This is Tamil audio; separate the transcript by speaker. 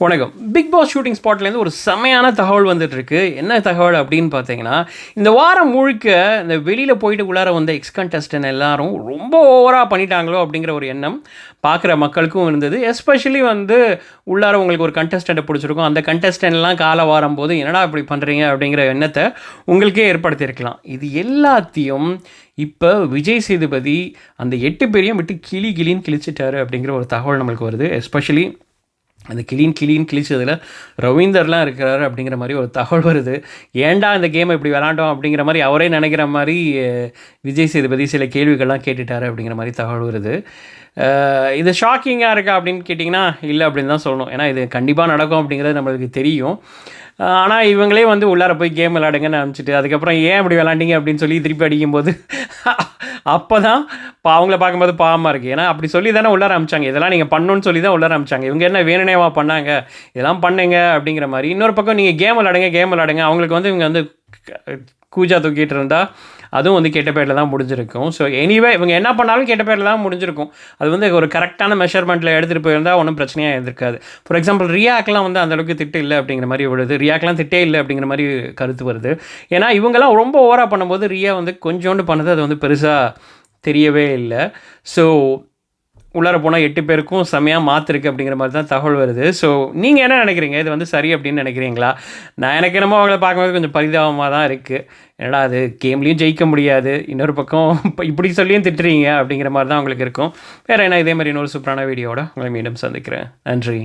Speaker 1: வணக்கம். பிக் பாஸ் ஷூட்டிங் ஸ்பாட்லேருந்து ஒரு செமையான தகவல் வந்துட்டுருக்கு. என்ன தகவல் அப்படின்னு பார்த்தீங்கன்னா, இந்த வாரம் முழுக்க இந்த வெளியில் போயிட்டு உள்ளார வந்த எக்ஸ் கண்டஸ்டன்ட் எல்லாரும் ரொம்ப ஓவராக பண்ணிட்டாங்களோ அப்படிங்கிற ஒரு எண்ணம் பார்க்குற மக்களுக்கும் இருந்தது. எஸ்பெஷலி உள்ளார உங்களுக்கு ஒரு கண்டஸ்டண்ட்டை பிடிச்சிருக்கும். அந்த கண்டஸ்டன்ட்லாம் காலை வாரம் போது என்னடா இப்படி பண்ணுறீங்க அப்படிங்கிற எண்ணத்தை உங்களுக்கே ஏற்படுத்தியிருக்கலாம். இது எல்லாத்தையும் இப்போ விஜய் சேதுபதி அந்த 8 பேரையும் விட்டு கிளின்னு கிழிச்சிட்டாரு அப்படிங்கிற ஒரு தகவல் நம்மளுக்கு வருது. எஸ்பெஷலி அந்த கிளின்னு கிழிச்சதில் ரவீந்தர்லாம் இருக்கிறாரு அப்படிங்கிற மாதிரி ஒரு தகவல் வருது. ஏன்டா இந்த கேமை இப்படி விளாண்டோம் அப்படிங்கிற மாதிரி அவரே நினைக்கிற மாதிரி விஜய் சேதுபதி சில கேள்விகள்லாம் கேட்டுட்டாரு அப்படிங்கிற மாதிரி தகவல் வருது. இது ஷாக்கிங்காக இருக்கா அப்படின்னு கேட்டிங்கன்னா இல்லை அப்படின்னு தான் சொல்லணும். ஏன்னா இது கண்டிப்பாக நடக்கும் அப்படிங்கிறது நம்மளுக்கு தெரியும். ஆனால் இவங்களே உள்ளார போய் கேம் விளாடுங்கன்னு அனுப்பிச்சிட்டு அதுக்கப்புறம் ஏன் இப்படி விளாண்டிங்க அப்படின்னு சொல்லி திருப்பி அடிக்கும்போது அப்போ தான் அவங்கள பார்க்கும்போது பாவமாக இருக்குது. ஏன்னா அப்படி சொல்லி தானே உள்ளார அனுப்பிச்சாங்க. இதெல்லாம் நீங்கள் பண்ணணுன்னு சொல்லி தான் உள்ளார அனுப்பிச்சாங்க. இவங்க என்ன வேணுனேவா பண்ணாங்க, இதெல்லாம் பண்ணுங்க அப்படிங்கிற மாதிரி. இன்னொரு பக்கம் நீங்கள் கேம் விளாடுங்க அவங்களுக்கு இவங்க கூஜா தூக்கிட்டு இருந்தால் அதுவும் கெட்ட பேரில் தான் முடிஞ்சிருக்கும். ஸோ எனிவே இவங்க என்ன பண்ணாலும் கெட்ட பேரில் தான் முடிஞ்சிருக்கும். அது ஒரு கரெக்டான மெஷர்மெண்ட்டில் எடுத்துகிட்டு போயிருந்தால் ஒன்றும் பிரச்சனையாக இருந்திருக்காது. ஃபார் எக்ஸாம்பிள் ரியாக்கெலாம் அந்தளவுக்கு திட்டு இல்லை அப்படிங்கிற மாதிரி விடுது. ரியாக்கெலாம் திட்டே இல்லை அப்படிங்கிற மாதிரி கருத்து வருது. ஏன்னா இவங்கெல்லாம் ரொம்ப ஓவராக பண்ணும்போது ரியா கொஞ்சோண்டு பண்ணது அது பெருசாக தெரியவே இல்லை. ஸோ உள்ளார போனால் 8 பேருக்கும் செமையாக மாற்றிருக்கு அப்படிங்கிற மாதிரி தான் தகவல் வருது. ஸோ நீங்கள் என்ன நினைக்கிறீங்க? இது சரி அப்படின்னு நினைக்கிறீங்களா? நான் எனக்கு என்னமோ அவங்கள பார்க்கும்போது கொஞ்சம் பரிதாபமாக தான் இருக்குது. என்னடா அது கேம்லேயும் ஜெயிக்க முடியாது, இன்னொரு பக்கம் இப்படி சொல்லியும் திட்டுறீங்க அப்படிங்கிற மாதிரி தான் உங்களுக்கு இருக்கும். வேறு என்ன, இதே மாதிரி இன்னொரு சூப்பரான வீடியோவோட உங்களை மீண்டும் சந்திக்கிறேன். நன்றி.